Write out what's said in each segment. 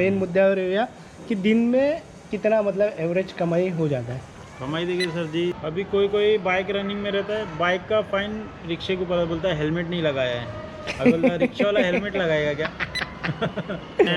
Main मुद्द्यावर येऊया कि दिन में कितना मतलब एवरेज कमाई हो जाता है। कमाई देखिए सर जी, अभी कोई कोई बाइक रनिंग में रहता है, बाइक का फाइन रिक्शे के ऊपर बोलता है हेलमेट नहीं लगाया है। अब बोलता है रिक्शा वाला हेलमेट लगाएगा क्या?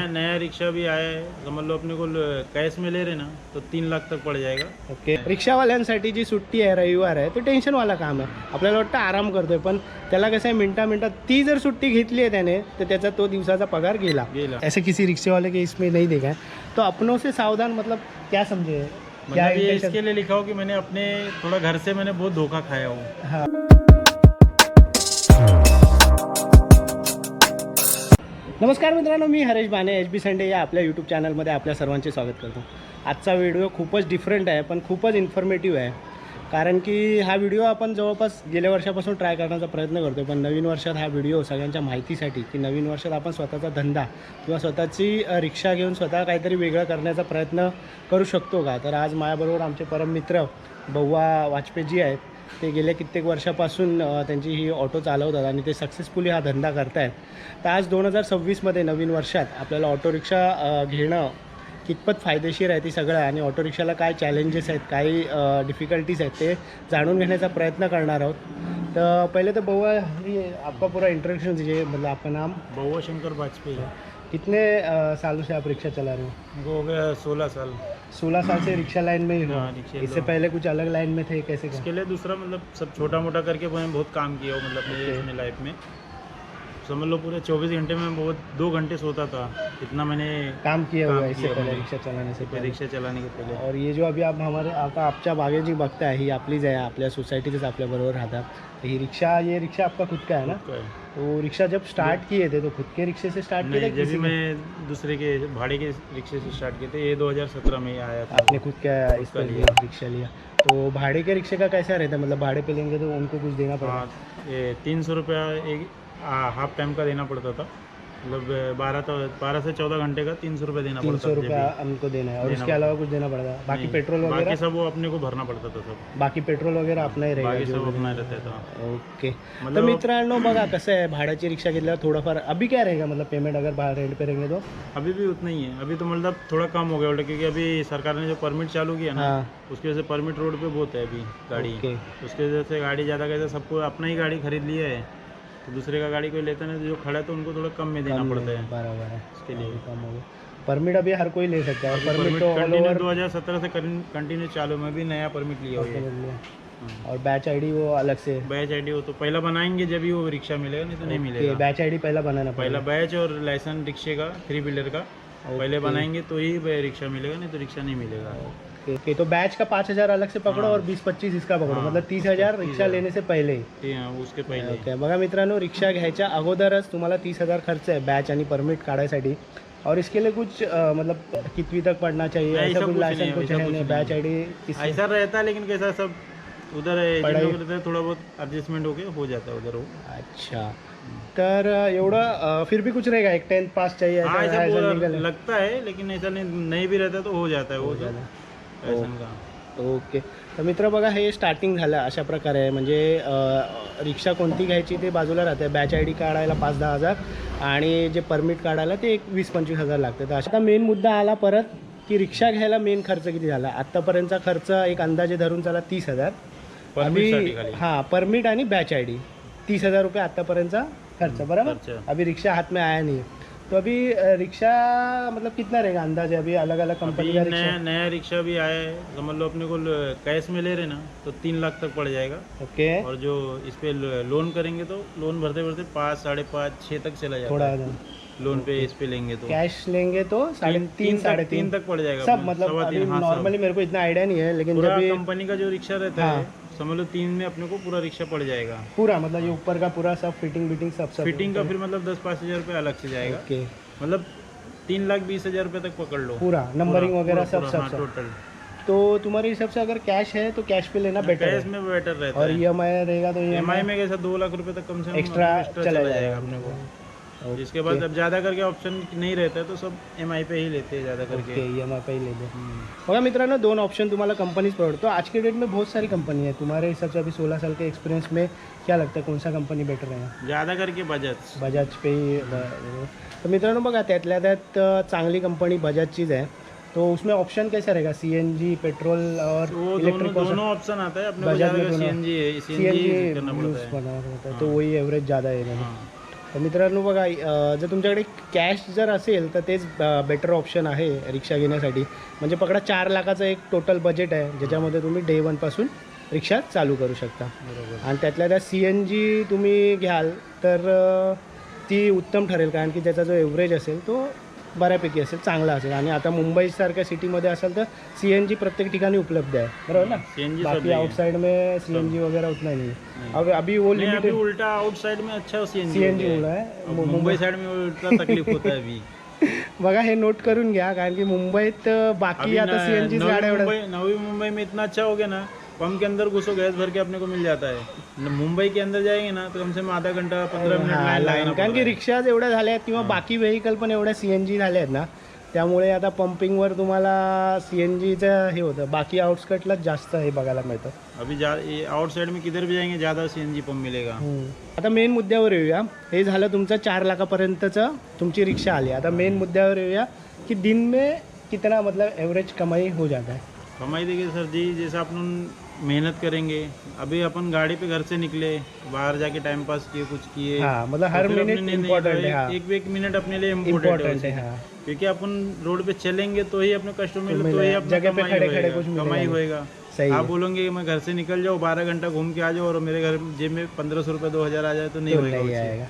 नया रिक्शा भी आया है, समझ लो अपने को कैश में ले रहे ना तो 3 लाख तक पड़ जाएगा। ओके, रिक्षावाल्यांसाठी जी सुट्टी आहे, रविवार आहे, तो टेन्शनवाला काम आहे। आपल्याला वाटतं आराम करतोय, पण त्याला कसं आहे मिनटात ती जर सुट्टी घेतली आहे त्याने तर त्याचा तो दिवसाचा पगार गेला। ऐसे किसी रिक्शे वाले के इसमें नहीं देखा है, तो अपनों से सावधान मतलब क्या समझे? क्या मतलब ये इसके लिए लिखा हो कि मैंने अपने थोड़ा घर से मैंने बहुत धोखा खाया हूँ। हाँ। नमस्कार मित्रांनो, मी हरेश बाने, HB संडे या आपल्या यूट्यूब चॅनलमध्ये आपल्या सर्वांचे स्वागत करतो। आजचा व्हिडिओ खूपच डिफरंट आहे, पण खूपच इन्फॉर्मेटिव्ह आहे, कारण की हा व्हिडिओ आपण जवळपास गेल्या वर्षापासून ट्राय करण्याचा प्रयत्न करतो, पण नवीन वर्षात हा व्हिडिओ सगळ्यांच्या माहितीसाठी की नवीन वर्षात आपण स्वतःचा धंदा किंवा स्वतःची रिक्षा घेऊन स्वतः काहीतरी वेगळं करण्याचा प्रयत्न करू शकतो का। तर आज माझ्याबरोबर आमचे परम मित्र बव्वा वाजपेयी आहेत। ते गेल्या कित्येक वर्षापासून त्यांची ही ऑटो चालवतात आणि ते सक्सेसफुली हा धंदा करत आहेत। तर आज 2026मध्ये नवीन वर्षात आपल्याला ऑटो रिक्षा घेणं कितपत फायदेशीर आहे ती सगळं, आणि ऑटो रिक्षाला काय चॅलेंजेस आहेत, काही डिफिकल्टीज आहेत, ते जाणून घेण्याचा प्रयत्न करणार आहोत। तर पहिले तो बव्वा, ये आपका पूरा इंट्रोडक्शन दीजिए, मतलब आपका नाम? बव्वा शंकर वाजपेयी। कितने सालों से आप रिक्शा चला रहे हो? वो हो गया 16 साल। 16 साल से रिक्शा लाइन में ही हो? हाँ, इससे पहले कुछ अलग लाइन में थे, कैसे? इसके लिए दूसरा मतलब सब छोटा मोटा करके मैंने बहुत काम किया हो, मतलब मेरे अपनी लाइफ में समझ लो पूरे 24 घंटे में बहुत 2 घंटे सोता था, इतना मैंने काम किया हुआ है इससे किया पहले, मैंने। रिक्शा चलाने से पहले। रिक्षा चलाने के पहिले। और ये जो अभी आप हमारे आता आपच्या बागे जी बघताय ही आपलीच आहे, आपल्या सोसायटीतच आपल्याबरोबर राहतात। तर ही रिक्शा, ये रिक्शा आपका खुद का है ना? तो रिक्शा जब स्टार्ट किए थे तो खुद के रिक्शे से स्टार्ट किए थे? जब भी मैं दूसरे के भाड़े के रिक्शे से स्टार्ट किए थे, ये 2017 में ही आया था। आपने खुद का इस पर रिक्शा लिया, तो भाड़े के रिक्शे का कैसा रहता है, मतलब भाड़े पे लेंगे तो उनको कुछ देना पड़ता? हाँ, ये 300 रुपया एक हाफ टाइम का देना पड़ता था, मतलब 12 से 14 घंटे का 300 रुपये देना पड़ता था। 300 रुपया हमको देना है, और उसके अलावा कुछ देना पड़ता? बाकी पेट्रोल बाकी वगैरह सब वो अपने को भरना पड़ता था सब। बाकी पेट्रोल वगैरह अपना ही बाकी रहेगा? सब अपना रहता था। ओके। तर मतलब मित्रांनो बघा कसं आहे, भाड्याची रिक्षा घेतल्यावर थोडंफार अभी क्या रहेगा, मतलब पेमेंट अगर बाहर रेंट पे रहेंगे तो? अभी भी उतना ही है, अभी तो मतलब थोड़ा कम हो गया उल्टा, क्योंकि अभी सरकार ने जो परमिट चालू किया ना, हाँ। उसकी वजह से परमिट रोड पे बहुत है अभी गाड़ी। ओके। उसकी वजह से गाड़ी ज़्यादा कैसे सबको अपना ही गाड़ी खरीद लिया है, तो दूसरे का गाड़ी कोई लेता नहीं, तो जो खड़ा है तो उनको थोड़ा कम में देना पड़ता है। बराबर है, इसके लिए कम हो गया। परमिट अभी हर कोई ले सकता है, और परमिट तो ऑल कंटिन्यू ओवर 2017 से कंटिन्यू चालू, मैं भी नया परमिट लिया हुआ है। और बैच आईडी वो अलग से? बैच आईडी हो तो पहला बनाएंगे जब ही वो रिक्शा मिलेगा, नहीं तो नहीं मिलेगा। बैच आईडी पहला बनाना पहला बैच और लाइसेंस रिक्शे का 3 व्हीलर का पहले बनाएंगे तो ही रिक्शा मिलेगा, नहीं तो रिक्शा नहीं मिलेगा। ओके, तो बैच का 5,000 अलग से पकड़ो, और 20-25 इसका पकड़ो, मतलब 30,000 रिक्षा लेने से पहले। उसके पहिले। ओके, बघा मित्रांनो, रिक्षा घ्यायच्या अगोदरच तुम्हाला 30,000 खर्च आहे बैच आणि परमिट काढायसाठी, और इसके लिए कुछ मतलब कितवी तक पढ़ना चाहिए, ऐसा कुछ लाइसेंस कुछ है नहीं? बैच आईडी ऐसा रहता है, लेकिन कैसा सब उधर है, थोड़ा बहुत एडजस्टमेंट हो जाता है उधर वो। अच्छा, तर एवढं फिर भी कुछ रहेगा, एक 10th पास चाहिए ऐसा? हाँ, ऐसा लीगल है? लगता है, लेकिन ऐसा नहीं भी रहता तो हो जाता है वो लाइसेंस का। ओके, तर मित्र बघा, हे स्टार्टिंग झालं अशा प्रकारे आहे, म्हणजे रिक्षा कोणती घ्यायची ते बाजूला राहते, बॅच आय डी काढायला 5-10 हजार आणि जे परमिट काढायला ते 20-25 हजार लागते। तर अशा मेन मुद्दा आला परत की रिक्षा घ्यायला मेन खर्च किती झाला। आत्तापर्यंतचा खर्च एक अंदाजे धरून चला 30,000 अभी, हाँ, परमिट आणि बॅच आय डी 30,000 रुपये आत्तापर्यंतचा खर्च, बराबर। अभी रिक्शा हाथ में आया नहीं है, तो अभी रिक्शा मतलब कितना रहेगा अंदाजे? अभी अलग अलग कंपनी का नया रिक्शा भी आया है, समझ लो अपने को कैश में ले रहे ना तो 3 लाख तक पड़ जाएगा। ओके। और जो इस पे लोन करेंगे तो लोन भरते भरते 5, 5.5, 6 तक चला जाएगा। थोड़ा लोन पे इस पे लेंगे तो कैश लेंगे तो 3.5-3.5 तक पड़ जाएगा सब, मतलब अभी नॉर्मली मेरे को इतना आइडिया नहीं है, लेकिन जब कंपनी का जो रिक्शा रहता है समझ लो 3 में अपने को पूरा रिक्शा पड़ जाएगा पूरा, मतलब ये ऊपर का पूरा सब फिटिंग सब फिटिंग का फिर मतलब 10-5 हजार रुपये अलग से जाएगा। ओके, मतलब 3,20,000 रुपये तक पकड़ लो पूरा नंबरिंग वगैरह सब टोटल। तो तुम्हारे हिसाब से अगर कैश है तो कैश पे लेना बेटर कैश में बेटर रहता है, और EMI रहेगा तो EMI में कैसा 2 लाख रुपये तक कम से कम एक्स्ट्रा चला जाएगा अपने को। ओके। इसके बाद जब ज़्यादा करके ऑप्शन नहीं रहता है तो सब EMI पे ही लेते हैं ज़्यादा करके। ओके, EMI पे ही ले दे। बघा मित्रांनो, 2 ऑप्शन तुम्हाला कंपनीज प्रोवाइड तो आज के डेट में बहुत सारी कंपनी है। तुम्हारे हिसाब से अभी 16 साल के एक्सपीरियंस में क्या लगता है कौन सा कंपनी बेटर है? ज़्यादा करके बजाज पे ही तर मित्रांनो बघा त्यातल्या त्यात चांगली कंपनी बजाजचीच आहे। तो उसमें ऑप्शन कैसा रहेगा, CNG, पेट्रोल और वो इलेक्ट्रिक? दोनों ऑप्शन आता है अपने को, बजाज में ज़्यादा दोनों। CNG है, CNG CNG करना यूज पड़ता है। करणार होता है, तो वही एव्हरेज ज़्यादा आहे त्याला। हाँ। तर मित्रांनो बघा, जर तुमच्याकडे कॅश जर असेल तर तेच बेटर ऑप्शन आहे रिक्षा घेण्यासाठी। म्हणजे पकडा 4 लाखाचं एक टोटल बजेट आहे ज्याच्यामध्ये तुम्ही डे 1 पासून रिक्षा चालू करू शकता। बरोबर। आणि त्यातल्या त्यात CNG तुम्ही घ्याल तर ती उत्तम ठरेल, कारण की त्याचा जो एव्हरेज असेल तो बऱ्यापैकी असेल, चांगला असेल। आणि आता मुंबईसारख्या सिटीमध्ये असेल तर CNG प्रत्येक ठिकाणी उपलब्ध आहे, बरोबर ना? CNG सब बाकी है। आउटसाइड में CNG वगैरह उतना नहीं है। अब अभी वो नहीं, अभी लिमिटेड उल्टा आउटसाइड में अच्छा CNG CNG हो गया उड़ा है। है। अब मुंबई साइड में उल्टा तकलीफ होता है अभी। बघा हे नोट करून घ्या, कारण की मुंबईत बाकी अभी आता CNG गाड्या एवढ्या नवी मुंबई में इतना अच्छा हो गया ना, पंप के अंदर घुसो गैस भर के अपने को मिल जाता है। मुंबई के अंदर जाएंगे ना तो कम से कम आधा घंटा 15 मिनट हा, लाइन लाईन, लगाना कारण की पड़ता है। रिक्षा एवढ्या झाल्या आहेत किंवा बाकी व्हेकल पण एवढ्या CNG झाल्या आहेत ना, त्यामुळे आता पंपिंगवर तुम्हाला CNGचं हे होतं, बाकी आउटस्कटलाच जास्त हे बघायला मिळतं। अभी आउटसाइड में किधर भी जाएंगे ज़्यादा CNG पंप मिलेगा। आता मेन मुद्द्यावर येऊया। हे झालं तुमचं 4 लाखापर्यंतचं तुमची रिक्षा आली। आता मेन मुद्द्यावर येऊया कि दिन में कितना मतलब एवरेज कमाई हो जाता है? कमाई देखिए सर जी, जैसे अपन मेहनत करेंगे, अभी अपन गाड़ी पे घर से निकले, बाहर जाके टाइम पास किए, कुछ किए, हाँ, मतलब तो हर फिर अपने मिनट नहीं- इम्पोर्टेंट है। हाँ, एक मिनट अपने लिए इम्पोर्टेंट इम्पोर्टेंट है। है। हाँ, क्योंकि अपन रोड पे चलेंगे तो ही अपने कस्टमर तो तो ही मिलेगा। अपना जगह पे कमाई खड़े-खड़े होएगा, कुछ मिलेगा कमाई नहीं। होएगा। सही आप है। बोलोगे कि मैं घर से निकल जाऊँ 12 घंटा घूम के आ जाऊँ और मेरे घर जेब में 1500 रुपये 2000 आ जाए तो नहीं तो होएगा नहीं उससे। आएगा।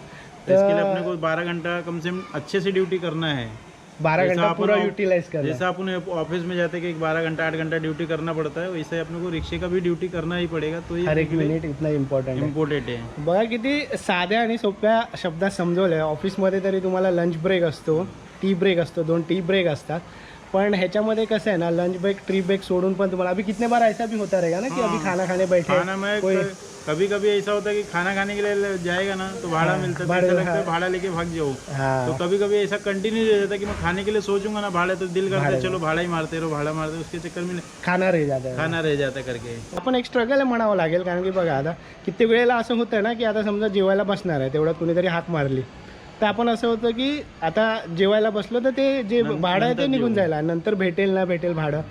तो इसके लिए अपने को 12 घंटा कम से कम अच्छे से ड्यूटी करना है। 12 जैसा घंटा अपन पूरा ऑफ- यूटिलाइज करना है। जैसा अपन ऑफिस में जाते कि 12 घंटा 8 घंटा ड्यूटी करना पड़ता है, वैसे अपने को रिक्शे का भी ड्यूटी करना ही पड़ेगा, तो हर एक मिनिट इतना इम्पॉर्टंट आहे। इम्पोर्टेंट है। बघा किती साध्या आणि सोप्या शब्दात समजवलं आहे। ऑफिसमध्ये तरी तुम्हाला लंच ब्रेक असतो, टी ब्रेक असतो, 2 टी ब्रेक असतात, पण ह्याच्यामध्ये कसं आहे ना, लंच ब्रेक टी ब्रेक सोडून पण तुम्हाला अभी कितने बार ऐसा भी होता रहेगा ना कि हाँ। अभी खाना खाने बैठे खाना में कोई कभी कभी ऐसा होता है कि खाना खाने के लिए जाएगा ना तो भाड़ा मिलता है, तो भाड़ा- ऐसा लगता है हाँ। भाड़ा लेके भाग जाओ। हाँ, तो कभी कभी ऐसा कंटिन्यू हो जाता है कि मैं खाने के लिए सोचूंगा ना भाड़ा, तो दिल करता है भाड़ा- चलो भाड़ा ही मारते रहो, भाड़ा मारते रहो, उसके चक्कर में खाना रह जाता है। खाना रह जाता है करके। आपण एक स्ट्रगल आहे म्हणावं लागेल, कारण की बघा आता कित्येक वेळेला असं होतं ना की आता समजा जेवायला बसणार आहे, तेवढ्यात कुणीतरी हाक मारली तर आपण असं होतं की आता जेवायला बसलो तर ते जे भाडं आहे ते नंतर निघून जेवू. जायला, नंतर भेटेल ना भेटेल भाडं,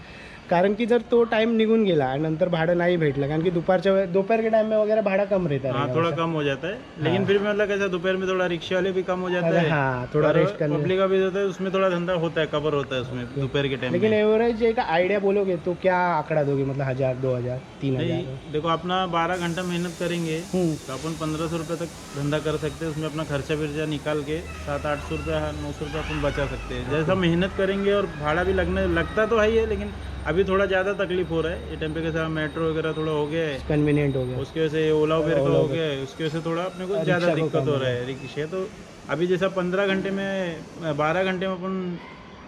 कारण की जर तो टाइम निघून गेला आणि नंतर भाडं नाही भेटलं, कारण की दोपहर के टाइम में वगैरह भाड़ा कम रहता है। हाँ, थोड़ा कम हो जाता है, लेकिन फिर भी मतलब कैसा दोपहर में थोड़ा रिक्शा वाले भी कम हो जाता है। हाँ, थोड़ा और रेस्ट करने। पब्लिक का भी होता है, उसमें थोड़ा धंधा होता है, कवर होता है उसमें दोपहर के टाइम लेकिन में। एवरेज एक आइडिया बोलोगे तो क्या आंकड़ा दोगे, मतलब 1000, 2000, 3000? नहीं, देखो अपना 12 घंटा मेहनत करेंगे तो अपन 1500 रुपये तक धंधा कर सकते हैं, उसमें अपना खर्चा विर्चा निकाल के 700-800 रुपये 900 रुपये अपन बचा सकते हैं। जैसा मेहनत करेंगे और भाड़ा भी लगता तो है ही है, लेकिन अभी थोड़ा ज़्यादा तकलीफ हो रहा है ये टाइम पे, कैसा मेट्रो वगैरह थोड़ा हो गया है, कन्वीनियंट हो गया। उसकी वजह से ओला उबेर का हो गया है, उसकी वजह से थोड़ा अपने को ज़्यादा रिक्शा को दिक्कत कम हो रहा है रिक्शे। तो अभी जैसा 15 घंटे में 12 घंटे में अपन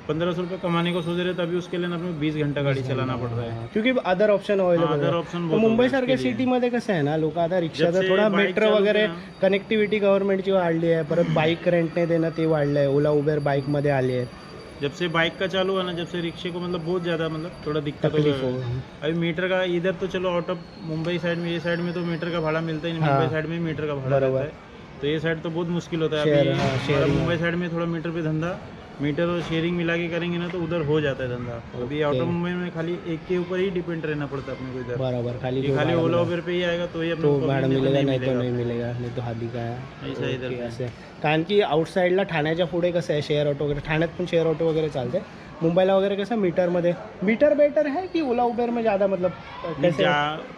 1500 रुपये कमाने को सोच रहे हैं, तो अभी उसके लिए ना अपने 20 घंटा गाड़ी चलाना पड़ रहा है। क्योंकि अदर ऑप्शन अवेलेबल अदर आहे। ऑप्शन तर मुंबई सारख्या सिटीमध्ये कसं आहे ना, लोक आता रिक्षाचं जबसे थोडा बाईक मेट्रो चालू वगैरे केलं. कनेक्टिव्हिटी गव्हर्नमेंटची वाढली आहे, परत बाईक रेंटने देणं ते वाढलं आहे, ओला उबेर बाईकमध्ये आली आहे, जब से बाइक का चालू है ना, जब से रिक्शे को मतलब बहुत ज़्यादा मतलब थोड़ा दिक्कत हो तकलीफ गया हो है। अभी मीटर का इधर तो चलो आउट ऑफ मुंबई साइड में, ये साइड में तो मीटर का भाड़ा मिलता ही नहीं, हाँ। मुंबई साइड में मीटर का भाड़ा बराबर. रहता है, तो ये साइड तो बहुत मुश्किल होता है। शेयर, अभी हाँ, हमारा शेयरिंग मुंबई साइड में थोड़ा मीटर पे धंधा, मीटर और शेयरिंग मिला के करेंगे ना तो उधर हो जाता है धंधा। अभी आउट ऑफ मुंबई में खाली एक के ऊपर ही डिपेंड रहना पड़ता है अपने को इधर, बराबर, खाली कि जो खाली भाड़ा ओला मिलेगा, उबेर पे ही आएगा तो ही अपने तो को भाडं नहीं मिलेगा, नाही तो मिलेगा। नाही मिलेगा, नाही तो हादी काय ऐसा इधर ओके, पे. असं आहे. कारण की आउटसाईडला ठाण्याच्या पुढे कसं आहे, शेअर ऑटो वगैरे, ठाण्यात पण शेअर ऑटो वगैरे चालते, मुंबईला वगैरे कसं मीटरमध्ये, मीटर बेटर है कि ओला उबेर में ज़्यादा, मतलब कैसे?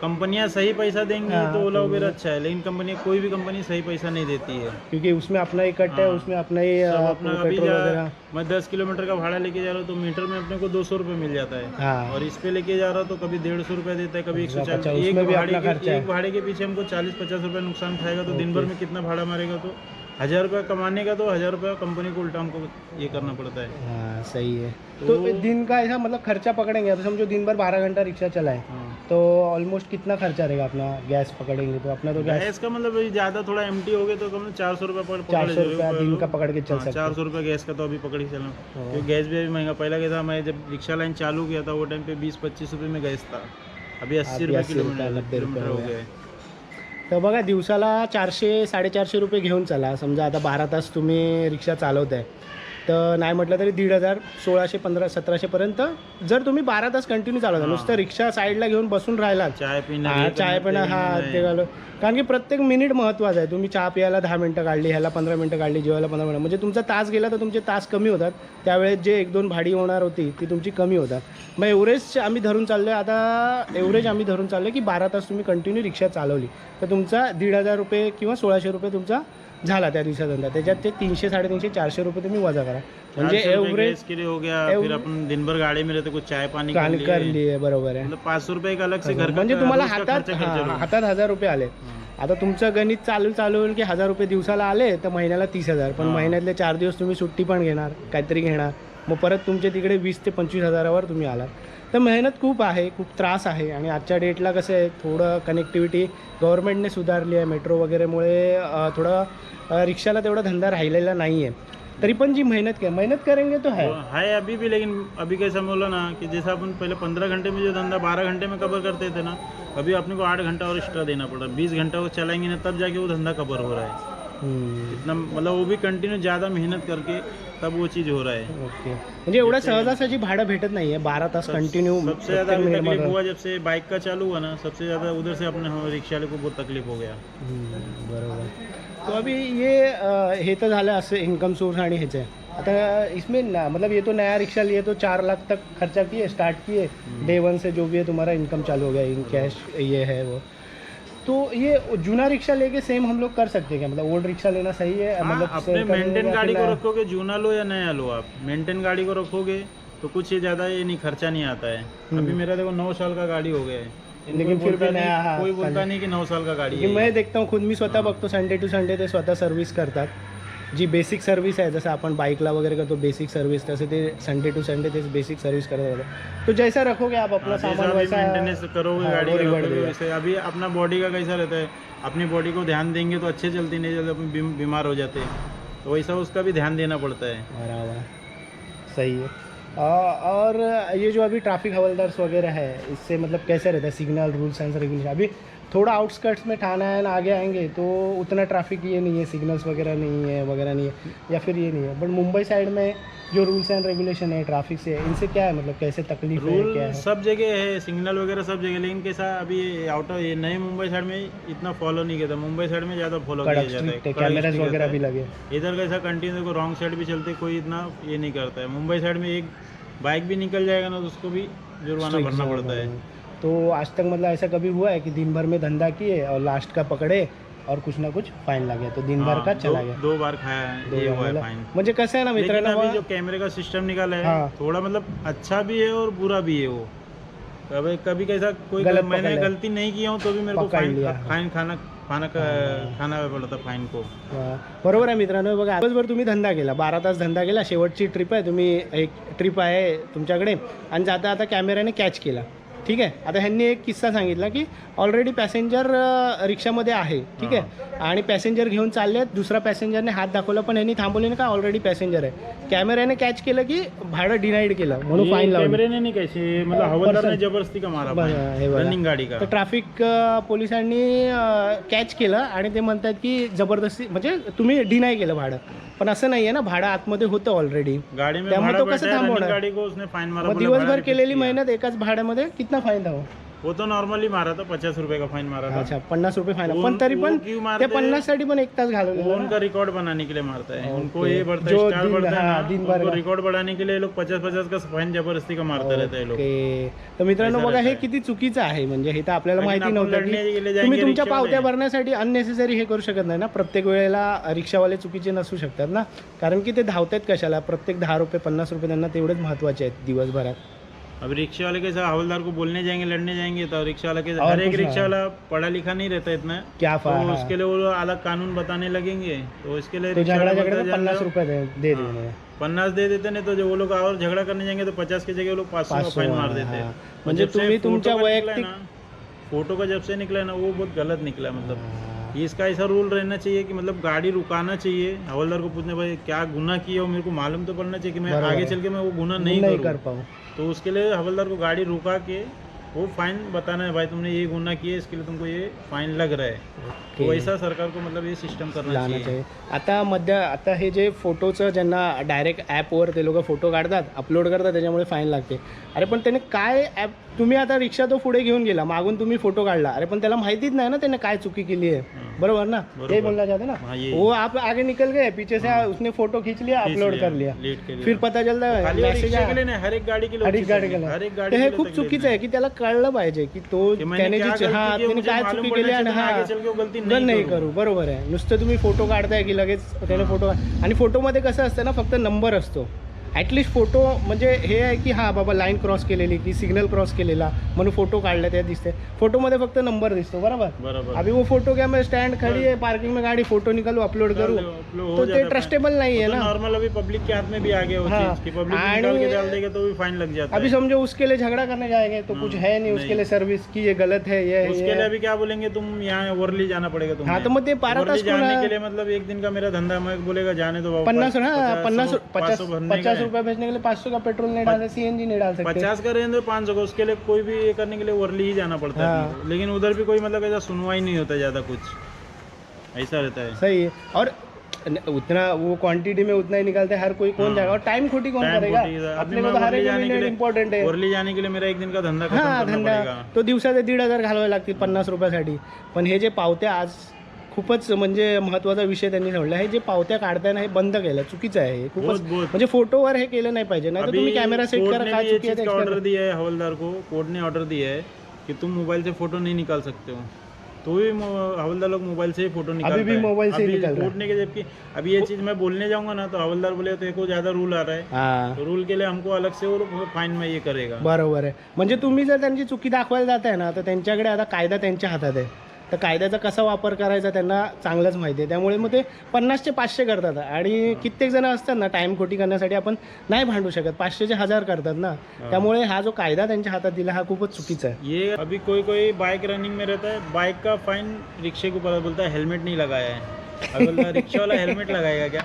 कंपनियां सही पैसा देंगी हाँ, तो ओला तो उबेर अच्छा है, लेकिन कंपनी कोई भी कंपनी सही पैसा नहीं देती है। क्योंकि उसमें अपना ही कट है, हाँ, उसमें अपना ही सब अपना अभी पेट्रोल वगैरह। मैं 10 किलोमीटर का भाड़ा लेके जा रहा हूँ तो मीटर में अपने को 200 रुपये मिल जाता है, हाँ, और इस पे लेके जा रहा हूँ तो कभी 150 रुपये देता है, कभी 140। अच्छा, उसमें भी अपना खर्चा है। एक भाड़े के पीछे हमको 40-50 रुपये नुकसान खाएगा, तो दिन भर में कितना भाड़ा मारेगा, तो 1000 रुपये कमाने का तो 1000 रुपये कंपनी को उल्टा हमको ये करना पड़ता है। हाँ सही है। तो दिन का ऐसा मतलब खर्चा पकड़ेंगे, अब समझो दिन भर 12 घंटा रिक्शा चलाए, हाँ, तो ऑलमोस्ट कितना खर्चा रहेगा अपना गैस पकड़ेंगे तो अपना तो गैस गैस का मतलब वही ज़्यादा थोड़ा एम्प्टी हो गया तो कम 400 रुपये 400 रुपया दिन का पकड़ के चल सकते 400 रुपये गैस का तो अभी पकड़ के चला क्योंकि गैस भी अभी महंगा। पहला क्या था, मैं जब रिक्शा लाइन चालू किया था वो टाइम पे 20-25 रुपये में गैस था, अभी 80 रुपये 80 रुपये, 90 किलोमीटर हो गया है। तर बघा दिवसाला 400-450 रुपये घेऊन चला, समजा आता 12 तास तुम्ही रिक्षा चालवताय तर नाही म्हटलं तरी 1500, 1600, 1700पर्यंत जर तुम्ही 12 तास कंटिन्यू चालवता, नुसतं रिक्षा साईडला घेऊन बसून राहिलात, चाय पिणं हा चाय पण हा ते घालू, कारण की प्रत्येक मिनिट महत्त्वाचं आहे. तुम्ही चहा प्यायला 10 मिनटं काढली, ह्याला 15 मिनटं काढली, जेवायला 15 मिनटं, म्हणजे तुमचा तास गेला तर तुमचे तास कमी होतात. त्यावेळेस जे 1-2 भाडी होणार होती ती तुमची कमी होतात. मग एव्हरेज आम्ही धरून चाललो आहे, आता एव्हरेज आम्ही धरून चाललो की 12 तास तुम्ही कंटिन्यू रिक्षा चालवली तर तुमचा 1500 रुपये किंवा 1600 रुपये तुमचा झाला त्या दिवसाचा धंदा. त्याच्यात ते 300, 350, 400 रुपये तुम्ही वजा करा, म्हणजे एव्हरेज के लिए हो गया। फिर अपन दिन भर गाड़ी में रहते, कुछ चाय पानी कर लिए, बरोबर आहे. मतलब 500 रुपये का अलग से घर का म्हणजे तुम्हाला उसका हातात खर्चा खर्चा लो। हातात 1000 रुपये आले. आता तुमचं गणित चालू होईल की 1000 रुपये दिवसाला आले तर महिन्याला 30,000, पण महिन्यातले 4 दिवस तुम्ही सुट्टी पण घेणार, काहीतरी घेणार, मग परत तुमचे तिकडे 20 ते 25 हजारावर तुम्ही आलात. तर मेहनत खूप आहे, खूप त्रास आहे. आणि आजच्या डेटला कसं आहे, थोडं कनेक्टिव्हिटी गव्हर्नमेंटने सुधारली आहे, मेट्रो वगैरेमुळे थोडं रिक्षाला तेवढा धंदा राहिलेला नाही आहे. तरी पण जी मेहनत करेंगे तो है अभी भी, लेकिन अभी कैसा बोला ना कि जैसा अपन पहले 15 घंटे में जो धंधा 12 घंटे में कवर करते थे ना, अभी अपने को 8 घंटा और एक्स्ट्रा देना पड़ रहा है। 20 घंटा वो चलाएंगे ना तब जाके वो धंधा कवर हो रहा है। इतना मतलब वो भी कंटिन्यू ज़्यादा मेहनत करके तब वो चीज़ हो रहा है। ओके, म्हणजे एवढं सहजासहजी भाडं भेटत नाही आहे 12 तास कंटिन्यू. सबसे ज़्यादा अभी तकलीफ हुआ जब से बाइक का चालू हुआ ना, सबसे ज़्यादा उधर से अपने रिक्शा वाले को बहुत तकलीफ हो गया। बरोबर. तो अभी ये हे तर झालं असं इन्कम सोर्स आणि ह्याचं आहे. आता इसमें मतलब ये तो नया रिक्शा लिए तो 4 लाख तक खर्चा किए, स्टार्ट किए, डे 1 से जो भी है तुम्हारा इनकम चालू हो गया, इन कैश ये है वो. तो ये जूना रिक्शा लेके सेम हम लोग कर सकते हैं क्या, मतलब ओल्ड रिक्शा लेना सही है? मतलब अपने मेंटेन गाड़ी को रखोगे, जूना लो या नया लो, आप मेंटेन गाड़ी को रखोगे तो कुछ ये ज़्यादा ये नहीं खर्चा नहीं आता है। अभी मेरा देखो 9 साल का गाड़ी हो गया है, लेकिन फिर भी नया कोई बोलता नहीं कि 9 साल का गाड़ी है. है। मैं देखता हूँ खुद, मी स्वतः बघतो संडे टू संडे ते स्वतः सर्व्हिस करतात. जी बेसिक सर्व्हिस आहे, जसं आपण बाईकला वगैरे करतो बेसिक सर्व्हिस, तसे ते संडे टू संडे ते बेसिक सर्व्हिस करत राहतात. तो जैसा रखोगे आप अपना सामान वैसा मेंटेनेंस करोगे गाड़ी का, रखोगे वैसे। अभी अपना बॉडी का कैसा रहता है, अपनी बॉडी को ध्यान देंगे तो अच्छे चलती, नहीं चलते अपन बीमार हो जाते हैं, तो वैसा उसका भी ध्यान देना पड़ता है। बराबर, सही है. और ये जो अभी ट्रैफिक हवलदार्स वगैरह है, इससे मतलब कैसे रहता है सिग्नल रूल्स एंड रेगुलेशन? अभी थोड़ा आउटस्कर्ट्स में ठाना है, आगे आएंगे तो उतना ट्रैफिक ये नहीं है, सिग्नल्स वगैरह नहीं है, या फिर ये नहीं है. बट मुंबई साइड में जो रूल्स एंड रेगुलेशन है ट्रैफिक से, इनसे क्या है, मतलब कैसे तकलीफ है, क्या रूल है? सब जगह है, सिग्नल वगैरह सब जगह, लेकिन कैसा अभी आउटर ये नए मुंबई साइड में इतना फॉलो नहीं किया था। मुंबई साइड में ज़्यादा फॉलो किया जाता है, कैमराज वगैरह भी लगे. इधर कैसा कंटिन्यू को रॉन्ग साइड भी चलते, कोई इतना ये नहीं करता है। मुंबई साइड में एक बाइक भी निकल जाएगा ना तो उसको भी जुर्माना भरना पड़ता है। तो आज तक मतलब ऐसा कभी हुआ है कि दिन भर में धंधा किए और लास्ट का पकड़े और कुछ ना कुछ फाइन लगा, तो दिन भर का चला गया? 2 बार खाया है, ये हुआ है फाइन। म्हणजे कसं आहे ना लेकिन मित्रांनो, अभी जो कैमरे का सिस्टम निकाला है, हाँ। थोड़ा मतलब अच्छा भी है और बुरा भी है वो। कभी कैसा कोई मैंने गलती नहीं किया हूँ तो भी मेरे को फाइन खाना पड़ता फाइन को. बरोबर आहे मित्रांनो. बघा दिवसभर तुम्ही धंदा केला, 12 तास धंदा केला, शेवटची ट्रिप आहे, तुम्ही एक ट्रिप आहे तुमच्याकडे आणि जाता आता कॅमेऱ्याने कॅच केला, ठीक आहे. आता ह्यांनी एक किस्सा सांगितला की ऑलरेडी पॅसेंजर रिक्षामध्ये आहे, ठीक आहे, आणि पॅसेंजर घेऊन चालले आहेत, दुसरा पॅसेंजरने हात दाखवला पण यांनी थांबवले नाही का, ऑलरेडी पॅसेंजर आहे. कॅमेऱ्याने कॅच केलं की भाडं डिनाईड केलं म्हणून फाईन लावली. कैमरे ने कैसे मतलब हवलदार जबरदस्ती का मारा रनिंग गाडी का. तर ट्रॅफिक पोलिसांनी कॅच केलं आणि ते म्हणतात की जबरदस्ती म्हणजे तुम्ही डिनाय केलं भाडं, पण असं नाही आहे ना, भाडं आतमध्ये होतं ऑलरेडी, त्यामुळे तो कसं थांबवणार. गाड़ी को उसने फाइन मारा, मग दिवसभर केलेली मेहनत एकाच भाड्यामध्ये कितना फाईन था? वो तो नॉर्मली मारा था, 50 रुपए का फाइन मारा था. अच्छा, 50 रुपये फाइन, पण तरी पण त्या 50 साठी पण एक तास घालवलेला. उनका रिकॉर्ड बनाने के लिए मारता है, उनको ये बढ़ता है, स्टार बढ़ता है ना, उनको रिकॉर्ड बढ़ाने के लिए लोग 50-50 का फाइन जबरदस्ती का मारता रहता है लोग. तर मित्रांनो बघा, हे किती चुकीचं आहे. म्हणजे हे तर आपल्याला माहिती नव्हतं की तुम्ही तुमच्या पावत्या भरण्यासाठी अननेसेसरी हे करू शकत नाही ना. प्रत्येक वेळेला रिक्षावाले चुकीचे नसू शकतात ना, कारण की ते धावतात कशाला, प्रत्येक 10 रुपये 50 रुपये त्यांना तेवढेच महत्त्वाचे आहेत दिवसभरात. अब रिक्शा वाले के साथ हवलदार को बोलने जाएंगे, लड़ने जाएंगे, तो रिक्शा वाला के हर एक रिक्शा वाला पढ़ा लिखा नहीं रहता इतना, क्या तो उसके लिए वो अलग कानून बताने लगेंगे, तो इसके लिए तो झगड़ा 50 रुपये दे देंगे, 50 दे देते, नहीं तो जो वो लोग और झगड़ा करने जाएंगे तो 50 की जगह वो लोग 500 का फाइन मार देते हैं. म्हणजे तुम्ही तुमच्या वैयक्तिक फोटो का जब से निकला है ना वो बहुत गलत निकला है। मतलब इसका ऐसा रूल रहना चाहिए कि मतलब गाड़ी रुकाना चाहिए, हवलदार को पूछने भाई क्या गुनाह किया हो, मेरे को मालूम तो पड़ना चाहिए कि मैं बराबर आगे है। चल के मैं वो गुनाह नहीं कर करूँ। पाऊँ। तो उसके लिए हवलदार को गाड़ी रुका के वो फाइन बताना है, भाई तुमने ये गुनाह किया इसके लिए तुमको ये फाइन लग रहा है। तो ऐसा सरकार को मतलब ये सिस्टम करना लाना चाहिए। चाहिए। आता हे जे फोटोचं ज्यांना डायरेक्ट ॲपवर ते लोक फोटो काढतात, अपलोड करतात, त्याच्यामुळे फाईन लागते. अरे पण त्याने काय ॲप, तुम्ही आता रिक्षा तो पुढे घेऊन गेला, मागून तुम्ही फोटो काढला, अरे पण त्याला माहितीच नाही ना त्याने काय चुकी केली आहे. बरोबर ना, ये बोलना चाहते ना. हाँ, ये वो आप आगे निकल गए, पीछे से उसने फोटो खींच लिया, अपलोड कर लिया, फिर पता चलता खाली वो मैसेज रिक्षा के लिए नाही, हर एक गाडी के लिए हर एक गाडी केला. हर एक तर गाडी हे के लिए खूप तकलीफ चुकीचं आहे की त्याला कळलं पाहिजे की तो कि मैंने त्याने क्या जी गलती हा की है, त्याने मुझे काय मालूम चुकी पड़ना केली आणि चाहिए, हा आगे चल के वो गलती नाही करू. करू. बरोबर आहे. नुसतं तुम्ही फोटो काढताय की लगेच त्याने फोटो, आणि फोटोमध्ये कसं असतं ना, फक्त नंबर असतो. ॲटलिस्ट फोटो म्हणजे हे आहे की हां बाबा लाईन क्रॉस केलेली की सिग्नल क्रॉस केलेला म्हणून फोटो काढला त्या दिसते. फोटोमध्ये फक्त नंबर दिसतो. बरोबर. बरोबर. अभी वो फोटो क्या, मैं स्टैंड खड़ी है पार्किंग में गाड़ी, फोटो निकालू अपलोड करूँ, तो ते ट्रस्टेबल नहीं है ना. नॉर्मल अभी पब्लिक के हाथ में भी आ गया वो हाँ. चीज कि पब्लिक आणि- निकाल के डाल देगा तो भी फाइन लग जाता अभी है. समझो उसके लिए झगड़ा करने जाएंगे तो कुछ है नहीं उसके नहीं. लिए सर्विस की ये गलत है, ये है, उसके ये लिए है. अभी क्या बोलेंगे, तुम यहाँ वर्ली जाना पड़ेगा तुम्हें. हाँ, तो मग ते 12 वर्ली तास जाने पुन्हा- के लिए मतलब एक दिन का मेरा धंधा, मैं बोलेगा जाने दो बाबा, 50 हाँ 50 भरने का 50 है. रुपये बेचने के लिए 500 का पेट्रोल नहीं डाल सकते, सीएनजी नहीं डाल सकते. 50 का रेंज 500 का, उसके लिए कोई भी ये करने के लिए वर्ली ही जाना पड़ता है. हाँ. अपने को. लेकिन उधर भी कोई मतलब ऐसा सुनवाई नहीं होता ज़्यादा, कुछ ऐसा रहता है. सही है. और उतना वो क्वांटिटी में उतना ही निकालते हैं, हर कोई कौन हाँ. जाएगा, और टाइम खोटी कौन टाइम करेगा. खोटी है. अभी अपने को मैं तो हर वर्ली एक जाने के मिनिट लिए- इम्पॉर्टंट है. वर्ली जाने के लिए मेरा एक दिन का धंधा खत्म हां, करना धंदा पड़ेगा. तो दिवसाचे 1,500 घालवावे लागतील 50 रुपयासाठी. पण हे जे पावत्या आज खूपच म्हणजे महत्त्वाचा विषय त्यांनी सोडला, हे जे पावत्या काढताय ना हे बंद केलं, चुकीचं आहे हे खूपच. बहुत. म्हणजे फोटोवर हे केलं नाही पाहिजे. नाही तर तुम्ही कॅमेरा सेट कोर्ट करा, ने काय भी ये चुकी आहे चीज ते का ऑर्डर explain दिया है हवलदार को. कोर्ट ने ऑर्डर दिया है कि तुम मोबाइल से फोटो नहीं निकाल सकते हो, तो भी हवलदार लोग मोबाइल से ही फोटो निकालते भी मोबाइल से ही निकल रहा है. कोर्ट ने के, जबकि अभी ये चीज मैं बोलने जाऊंगा ना तो हवलदार बोले तो एक ज्यादा रूल आ रहा है, हां. तो रूल के लिए हमको अलग से और फाइन में ये करेगा. बरोबर आहे. म्हणजे तुम्ही जर त्यांची चुकी दाखवायला जाताय ना, तर त्यांच्याकडे आता कायदा त्यांच्या हातात आहे. तर कायद्याचा कसा वापर करायचा त्यांना चांगलंच माहिती आहे. त्यामुळे मग ते 50चे 500 करतात. आणि कित्येक जण असतात ना, टाईम खोटी करण्यासाठी आपण नाही भांडू शकत, 500चे 1000 करतात ना. त्यामुळे हा जो कायदा त्यांच्या हातात दिला हा खूपच चुकीचा आहे. ये अभी कोई कोई बाइक रनिंग में रहता है, बाइक का फाइन रिक्शे के ऊपर बोलता है हेलमेट नहीं लगाया है. अब बोलता है रिक्शा वाला हेलमेट लगाएगा क्या?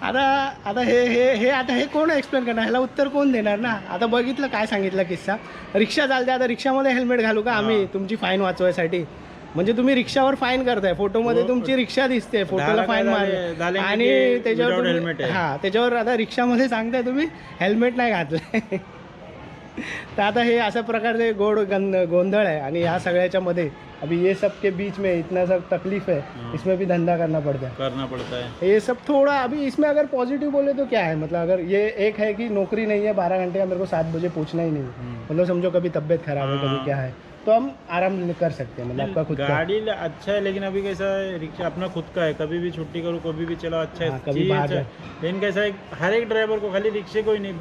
आता आता हे हे हे आता हे कोण एक्सप्लेन करणार, ह्याला उत्तर कोण देणार ना. आता बघितलं काय सांगितलं किस्सा, रिक्षा चालते, आता रिक्षामध्ये हेल्मेट घालू का आम्ही तुमची फाईन वाचवायसाठी. म्हणजे तुम्ही रिक्षावर फाईन करताय, फोटोमध्ये तुमची रिक्षा दिसते, फोटोला फाईन मार, आणि त्याच्यावर हेल्मेट आहे. हां त्याच्यावर आता रिक्षामध्ये सांगताय तुम्ही हेल्मेट नाही घातलंय. तर आता हे अशा प्रकारचे गोंधळ आहे. आणि ह्या सगळ्याच्या मध्ये अभी ये सब के बीच में इतना सब तकलीफ है, इसमें भी धंधा करना पड़ता है. ये सब थोड़ा अभी इसमें अगर पॉजिटिव बोले तो क्या है, मतलब अगर ये एक है कि नौकरी नहीं है 12 घंटे का, मेरे को 7 बजे पहुंचना ही नहीं, मतलब समझो कभी तबीयत खराब है, कभी क्या है, तो हम आराम कर सकते हैं. मतलब आपका खुद का गाड़ी अच्छा है, लेकिन अभी कैसा है रिक्शा अपना खुद का है, कभी भी छुट्टी करो कभी भी चलो, अच्छा हाँ, है, कभी चीज़ बाहर अच्छा है. लेकिन कैसा है हर एक ड्राइवर को, खाली रिक्शे को ही नहीं,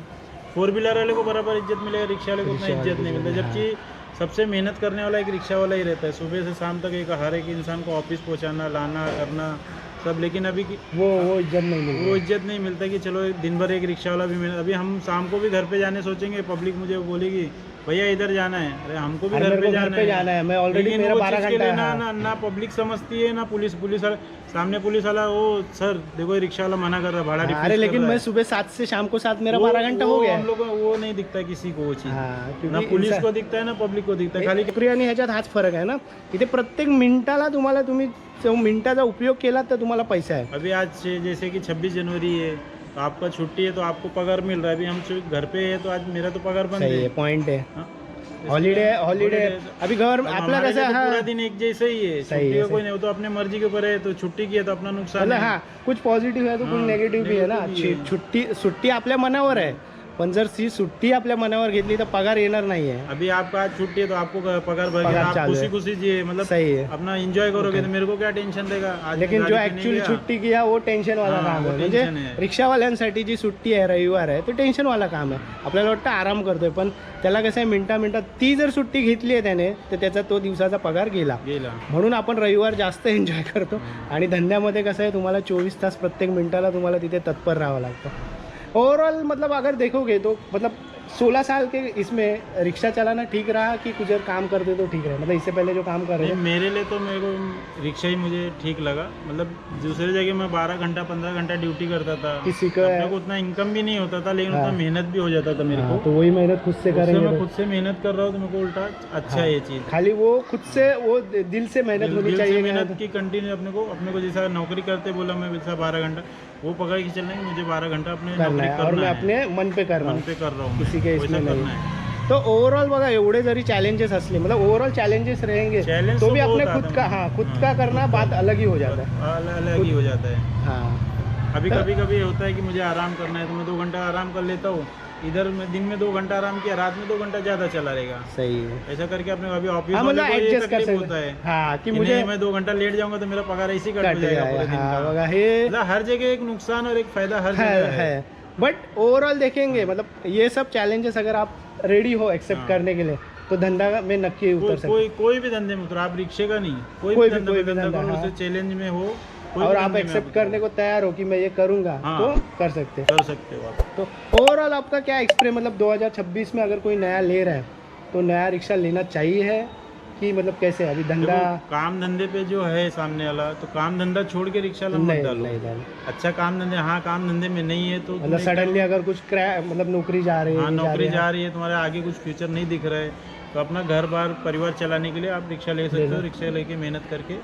4 व्हीलर वाले को बराबर इज्जत मिलेगा, रिक्शा वाले को उतना इज्जत नहीं मिलता. जबकि सबसे मेहनत करने वाला एक रिक्शा वाला ही रहता है, सुबह से शाम तक एक हर एक इंसान को ऑफिस पहुंचाना, लाना करना सब. लेकिन अभी वो इज्जत नहीं मिलती. वो इज्जत नहीं मिलता कि चलो दिन भर एक रिक्शा वाला भी मिले. अभी हम शाम को भी घर पे जाने सोचेंगे, पब्लिक मुझे बोलेगी भैया इधर जाना है, अरे हमको भी घर पे जाना है. मैं ऑलरेडी लेकिन मेरा वो 12 चीज़ के घंटा लिए है. ना पब्लिक समझती है, ना पुलिस वाला सामने पुलिस वाला, वो सर देखो ये रिक्शा वाला मना कर रहा है, भाड़ा अरे डिफ्यूज लेकिन कर रहा मैं है. सुबह 7 से शाम को 7 मेरा वो- 12 घंटा हो वो गया हम है. लोग को वो नहीं दिखता है किसी को वो चीज़, हाँ, ना क्योंकि पुलिस इंसान- को दिखता है ना पब्लिक को दिखता है. खाली नोकरी आणि ह्याच्यात हाच फरक आहे ना. इथे प्रत्येक मिनिटाला तुम्हाला तुम्ही जो मिनिटाचा उपयोग केला तर तुम्हाला पैसा आहे. अभी आज जैसे कि 26 जनवरी है तो आपका छुट्टी है तो आपको पगार मिल रहा है. अभी हम घर पे है तो आज मेरा तो पगार बंद सही है. आहे, पॉइंट आहे. हाँ? हॉलिडे holiday- अभी गवर्नमेंट आपला हमारे कसं लिए तो हा पूरा दिन एक जैसे ही है. सही छुट्टी है, का कोई नहीं, वो तो अपने मर्जी के ऊपर है, तो छुट्टी की है तो अपना नुकसान मतलब है. हाँ कुछ पॉझिटिव्ह आहे तो कुछ हाँ, नेगेटिव्ह भी आहे ना. negative भी है. सुट्टी आपल्या मनावर आहे, पण जर ती सुट्टी आपल्या मनावर घेतली तर पगार येणार नाही आहे. अभी आपका आज छुट्टी है तो आपको पगार भर पगार आप चालू खुशी है. खुशी जिए, मतलब सही है. अपना एंजॉय करोगे तो मेरे को क्या टेंशन देगा. आज लेकिन मैं जो गाड़ी पे नहीं ऍक्च्युअली गया. सुट्टी किया वो टेन्शन वाला हाँ, काम वो आहे. टेन्शन म्हणजे आहे. रिक्षावाल्यांसाठी जी सुट्टी आहे रविवार आहे तो टेन्शन वाला काम आहे. आपल्याला वाटतं आराम करतोय, पण त्याला कसं आहे मिनिटात ती जर सुट्टी घेतली आहे त्याने तर त्याचा तो दिवसाचा पगार गेला. म्हणून आपण रविवार जास्त एन्जॉय करतो. आणि धंद्यामध्ये कसं आहे तुम्हाला 24 तास प्रत्येक मिनिटाला तुम्हाला तिथे तत्पर राहावं लागतं. ओवरऑल मतलब अगर देखोगे तो मतलब 16 साल के इसमें रिक्शा चलाना ठीक रहा कि कुछ और काम करते तो ठीक रहा, मतलब इससे पहले जो काम कर रहे नहीं, थे? मेरे लिए तो मेरे को रिक्शा ही मुझे ठीक लगा। मतलब दूसरी जगह मैं 12 घंटा 15 घंटा ड्यूटी करता था, किसी का अपने को उतना इनकम भी नहीं होता था, लेकिन हाँ। उतना मेहनत भी हो जाता था मेरे हाँ, को। तो वही मेहनत खुद से उससे करेंगे मैं तो खुद से मेहनत कर रहा हूँ तो मेरे को उल्टा अच्छा है ये चीज़। खाली वो खुद से वो दिल से मेहनत होनी दिल से चाहिए मेहनत की कंटिन्यू अपने को जैसा नौकरी करते बोला मैं वैसा 12 घंटा वो पकड़ के चलना है कि मुझे 12 घंटा अपने करना नौकरी है और करना मैं है, अपने मन पे कर रहा मन हूँ, पे कर रहा हूँ, किसी के वैसा इसमें करना नहीं। है। तो ओवरऑल बघा एवढे जरी चॅलेंजेस असले मतलब ओवरऑल चॅलेंजेस रहेंगे Challenge तो तो भी अपने बहुत खुद आता का है। हाँ खुद हाँ, का करना खुद का। बात अलग ही हो जाता है। अलग ही हो जाता है। हाँ अभी तो- कभी कभी होता है कि मुझे आराम करना है तो मैं 2 घंटा आराम कर लेता हूँ, इधर मैं दिन में 2 घंटा आराम किया, रात में 2 घंटा ज़्यादा चला रहेगा, सही है। ऐसा करके अपने अभी ऑफिस हाँ वाले मतलब को ये एडजस्ट कर तकलीफ सकते होता है हाँ कि कि मुझे नहीं, मैं 2 घंटा लेट जाऊंगा तो मेरा पगार इसी कट कट हो जाएगा पूरे जाएगा। दिन हाँ का। बघा हे मतलब हर जगह एक नुकसान और एक फायदा हर है जगह है। बट ओवरऑल देखेंगे मतलब ये सब चैलेंजेस अगर आप रेडी हो एक्सेप्ट हाँ। करने के लिए तो धंधा में नक्की उतर सकते कोई भी धंधे में उतर, आप रिक्शे का नहीं, कोई कोई भी भी- धंधा कोई में भी धंधा धंधा, करो, हाँ। उसे चैलेंज में हो, कोई और भी आप धंधे में एक्सेप्ट उतरो, करने को तैयार हो कि मैं ये करूँगा हाँ। तो कर सकते हैं। कर सकते हो आप। तो ओवरऑल आपका क्या एक्सपीरियंस मतलब 2026 में अगर कोई नया ले रहा है तो नया रिक्शा लेना चाहिए है कि मतलब कैसे अभी धंधा देखो, काम धंधे पे जो है सामने वाला, तो काम धंधा छोड़ के रिक्शा ला मत नहीं डालो। नहीं डालो। अच्छा काम धंधे, हाँ काम धंधे में नहीं है तो मतलब तुम सडनली अगर कुछ मतलब नौकरी जा रही हाँ है नौकरी जा रही है, तुम्हारे आगे कुछ फ्यूचर नहीं दिख रहा है, तो अपना घर बार परिवार चलाने के लिए आप रिक्शा ले सकते हो। रिक्शा लेके मेहनत करके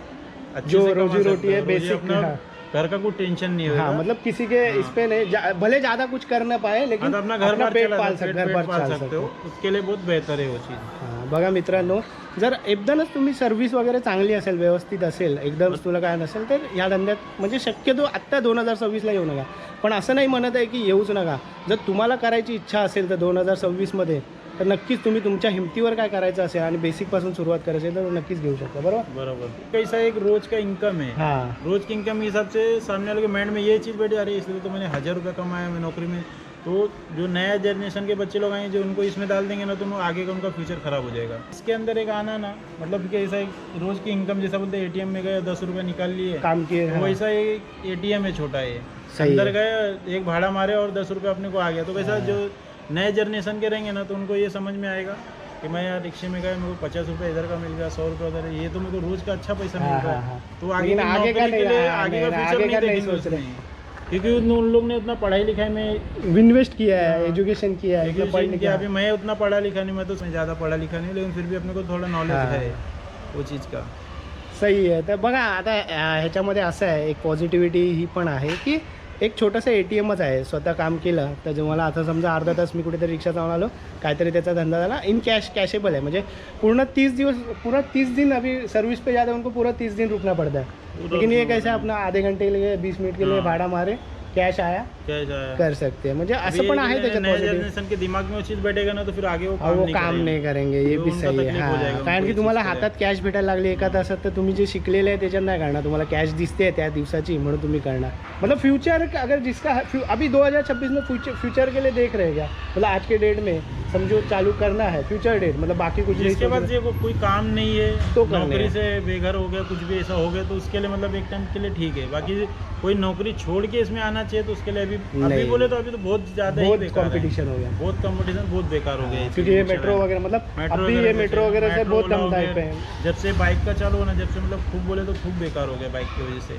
अच्छे जो से कमा रोजी सकते रोटी हो, है रोजी बेसिक अपना हाँ। घर का कोई टेंशन नहीं होगा। हाँ मतलब किसी के इस पे नहीं भले ज़्यादा कुछ कर ना पाए हाँ, लेकिन तो अपना घर बार पेट चला पाल सकते, घर पेट बार पाल चाल सकते हो, उसके लिए बहुत बेहतर है वो चीज़। हां बघा मित्रांनो जर एकदमच तुम्ही सर्व्हिस वगैरे चांगली असेल व्यवस्थित असेल एकदम तुला काय नसेल तर ह्या धंद्यात म्हणजे शक्यतो आत्ता 2026ला येऊ नका, पण असं नाही म्हणत आहे की येऊच नका। जर तुम्हाला करायची इच्छा असेल तर 2026मध्ये तर नक्कीच तुम्ही तुमच्या हिमतीवर काय करायचं असेल आणि बेसिकपासून सुरुवात करायची असेल तर नक्कीच घेऊ शकता बरोबर। बराबर कैसा एक रोज का इनकम है, हां रोज की इनकम के हिसाब से सामने वाले के माइंड में ये चीज़ बैठी आ रही है, इसलिए तो मैंने 1000 रुपये कमाया मैं नौकरी में। तो जो नया जनरेशन के बच्चे लोग आएंगे जो उनको इसमें डाल देंगे ना, तो उनको आगे का उनका फ्यूचर खराब हो जाएगा। इसके अंदर एक आना ना मतलब कि ऐसा एक रोज की इनकम जैसा बोलते हैं, ATM में गए 10 रुपये निकाल लिए, काम किए तो हाँ। वैसा एक ATM है छोटा है, सही अंदर है। गए एक भाड़ा मारे और 10 रुपये अपने को आ गया। तो वैसा जो नए जनरेशन के रहेंगे ना, तो उनको ये समझ में आएगा कि मैं यार रिक्शे में गया, मेरे को 50 रुपये इधर का मिल गया, 100 रुपये उधर, ये तो मेरे को रोज का अच्छा पैसा मिल हाँ, रहा हाँ, है। हाँ। तो आगे लेकिन की आगे का नौकरी के नहीं, लिए हाँ, आगे का नहीं, फ्यूचर आगे नहीं का नहीं देखेंगे सोच रहे। उसमें। क्योंकि उन लोग ने उतना पढ़ाई लिखाई में इन्वेस्ट किया है हाँ। एजुकेशन किया है इतना पढ़ एजुकेशन लिख किया। अभी मैं उतना पढ़ा लिखा नहीं, मैं तो ज़्यादा पढ़ा लिखा नहीं, लेकिन फिर भी अपने को थोड़ा नॉलेज हाँ। है वो चीज़ का। सही आहे तर बघा आता ह्याच्यामध्ये असं आहे एक पॉझिटिव्हिटी ही पण आहे की एक छोटंसं ATMच आहे स्वतः काम केलं तर जे मला आता समजा अर्धा तास मी कुठेतरी रिक्षा जाऊन आलो काहीतरी त्याचा धंधा झाला इन कैशेबल है म्हणजे पूर्ण 30 दिवस पूरा 30 दिन अभी सर्विस पे जाते हैं उनको पूरा 30 दिन रुकना पड़ता है, लेकिन ये कैसे अपना आधे घंटे के लिए 20 मिनट के लिए हाँ। भाड़ा मारे कैश आया कैसा है कर सकते हैं म्हणजे अभी असं पण आहे नए त्याच्यात पॉझिटिव्ह जनरेशन के दिमाग में वो चीज़ बैठेगा ना, तो फिर आगे वो और वो नहीं काम करेगा। नाही करेंगे ये तो भी उनका सही आहे तकलीफ हो जाएगा हां कारण उनको की ये तुम्हाला चीज़ हातात कॅश भेटायला लागली एका तासात तर तुम्ही जे शिकलेले आहे त्याच्यात नाही करणार, तुम्हाला कॅश दिसते त्या दिवसाची म्हणून तुम्ही करणार। मतलब फ्यूचर अगर जिसका अभी 2026 में फ्यूचर के लिए देख रहे हैं क्या, मतलब आज के डेट में समझो चालू करना है फ्यूचर डेट मतलब बाकी कुछ नहीं जिसके सोच पास रहे। ये वो कोई काम नहीं है, तो करने नौकरी हैं। से बेघर हो गया, कुछ भी ऐसा हो गया, तो उसके लिए मतलब एक टाइम के लिए ठीक है। बाकी कोई नौकरी छोड़ के इसमें आना चाहिए तो उसके लिए अभी नहीं। बोले तो अभी तो बहुत ज़्यादा ही बहुत बेकार है। कंपटीशन हो गया बहुत कंपटीशन बहुत बेकार हो गया है इस क्योंकि ये चीज़ में मेट्रो चलाना। वगैरह मतलब मेट्रो अभी ये वगैरह मेट्रो वगैरह से बहुत ओला कम हो टाइप गया। है। जब से बाइक का चालू होना, जब से मतलब खूब बोले तो खूब बेकार हो गया बाइक की वजह से,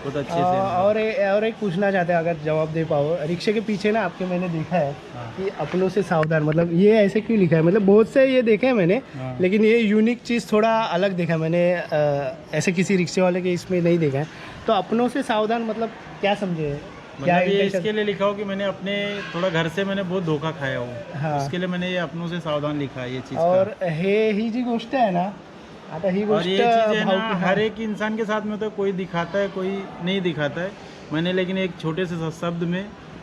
बहुत अच्छे से और एक पूछना चाहते हैं अगर जवाब दे पाओ, रिक्शे के पीछे ना आपके मैंने देखा है हाँ। कि अपनों से सावधान, मतलब ये ऐसे क्यों लिखा है, मतलब बहुत से ये देखे हैं मैंने हाँ। लेकिन ये यूनिक चीज़ थोड़ा अलग देखा है मैंने, ऐसे किसी रिक्शे वाले के इसमें नहीं देखा है। तो अपनों से सावधान मतलब क्या समझे, क्या मतलब ये intention? इसके लिए लिखा हो कि मैंने अपने थोड़ा घर से मैंने बहुत धोखा खाया हूँ, हाँ। उसके लिए मैंने ये अपनों से सावधान लिखा है ये चीज़ और ही जी गोष्ट आहे ना, आता ही और गोष्ट ये चीज़ है ना भावकी- हर एक इंसान के साथ में तो कोई दिखाता है कोई नहीं दिखाता है। मैंने लेकिन एक छोटे से शब्द में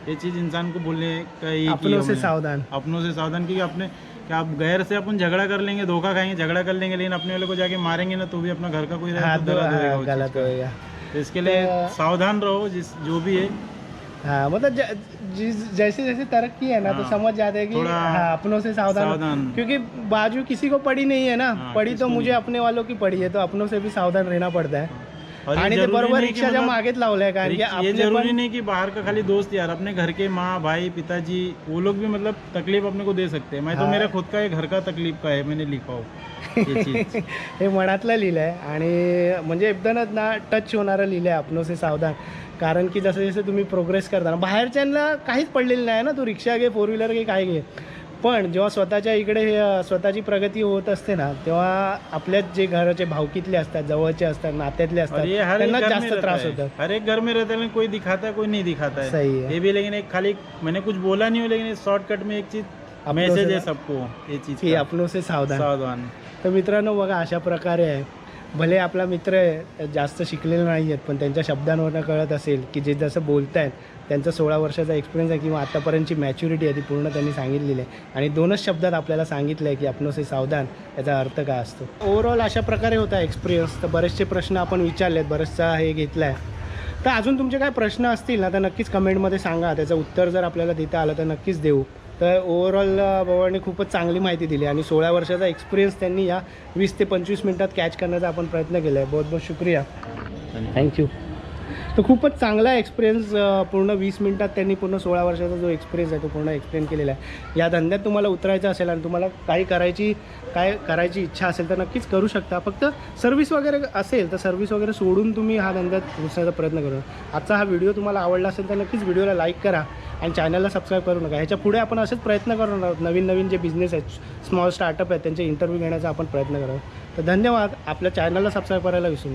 ये चीज़ इंसान को बोलने का ये अपनों किया से मैंने। सावधान। अपनों से सावधान, क्योंकि अपने क्या आप गैर से अपन झगड़ा कर लेंगे, धोखा खाएंगे, झगड़ा कर लेंगे, लेकिन अपने वाले को जाके मारेंगे ना तो भी अपना घर का कोई रहेगा हाँ तो तो दर्द होएगा हाँ, उस चीज़ गलत का। होएगा। तो इसके लिए तो- सावधान रहो जो भी है। हाँ मतलब जैसे जैसे तरक्की है ना तो हाँ, समझ जाते हैं कि थोड़ा हाँ अपनों से सावधान, सावधान। क्योंकि बाजू किसी को पड़ी नहीं है ना, हाँ, पड़ी तो किसको मुझे नहीं। अपने वालों की पड़ी है, तो अपनों से भी सावधान रहना पड़ता है। और ये आणि ते जरूरी बरोबर नहीं कि रिक्षाच्या मतलब मागेच लावलंय कारण की ये आपले जरूरी पण नहीं कि बाहर का खाली दोस्त यार, अपने घर के माँ भाई पिताजी वो लोग भी मतलब तकलीफ अपने को दे सकते हैं। मैं तो हाँ। मेरा खुद का एक घर का तकलीफ का है, मैंने लिखा हो ये चीज़। हे मनातलं लिहिलं आहे आणि म्हणजे एकदमच ना टच होणारं लिहिलं आहे अपनों से सावधान. कारण की जसं जसं तुम्ही प्रोग्रेस करता ना बाहेरच्यांना काहीच पडलेलं नाही ना, तू रिक्षा घे फोर व्हीलर घे काय घे, पण जेव्हा स्वतःच्या इकडे स्वतःची प्रगती होत असते ना तेव्हा आपल्याच जे घराचे भावकीतले असतात जवळचे असतात नात्यातले और असतात ये हर एक त्यांना घर में जास्त रहता त्रास है, होतात. हर एक घर में रहता है, लेकिन कोई दिखाता है कोई नहीं दिखाता है। सही है. ये भी लेकिन एक खाली मैंने कुछ बोला नहीं हो, लेकिन शॉर्टकट में एक चीज अपनों मैसेज से है सबको, ये चीज की का। अपनों से सावधान. सावधान। तर मित्रांनो बघा अशा प्रकारे आहे. भले आपला मित्र आहे जास्त शिकलेले नाही आहेत पण त्यांच्या शब्दांवरनं कळत असेल की जे जसं बोलत आहेत त्यांचा 16 वर्षाचा एक्सपिरियन्स आहे किंवा आत्तापर्यंतची मॅच्युरिटी आहे ती पूर्ण त्यांनी सांगितलेली आहे आणि 2च शब्दात आपल्याला सांगितलं आहे की अपनों से सावधान याचा अर्थ काय असतो. ओव्हरऑल अशा प्रकारे होता एक्सपिरियन्स. तर बरेचसे प्रश्न आपण विचारले आहेत, बरेचसा हे घेतला आहे. तर अजून तुमचे काय प्रश्न असतील ना तर नक्कीच कमेंटमध्ये सांगा. त्याचं उत्तर जर आपल्याला देता आलं तर नक्कीच देऊ. तर ओव्हरऑल बाबांनी खूपच चांगली माहिती दिली आणि 16 वर्षाचा एक्सपिरियन्स त्यांनी या 20 ते 25 मिनटात कॅच करण्याचा आपण प्रयत्न केला आहे. बहुत बहुत शुक्रिया, थँक्यू. तर खूपच चांगला एक्सपिरियन्स पूर्ण 20 मिनटात त्यांनी पूर्ण 16 वर्षाचा जो एक्सपिरियन्स आहे तो पूर्ण एक्सप्लेन केलेला आहे. या धंद्यात तुम्हाला उतरायचं असेल आणि तुम्हाला काय करायची इच्छा असेल तर नक्कीच करू शकता. फक्त सर्व्हिस वगैरे असेल तर सर्व्हिस वगैरे सोडून तुम्ही हा धंद्यात घुसण्याचा प्रयत्न करू. आजचा हा व्हिडिओ तुम्हाला आवडला असेल तर नक्कीच व्हिडिओला लाईक करा आणि चॅनलला सबस्क्राईब करू नका. ह्याच्या पुढे आपण असेच प्रयत्न करणार आहोत. नवीन जे बिझनेस आहेत स्मॉल स्टार्टअप आहेत त्यांचे इंटरव्ह्यू घेण्याचा आपण प्रयत्न करतो. तर धन्यवाद. आपल्या चॅनलला सबस्क्राईब करायला विसरू नका.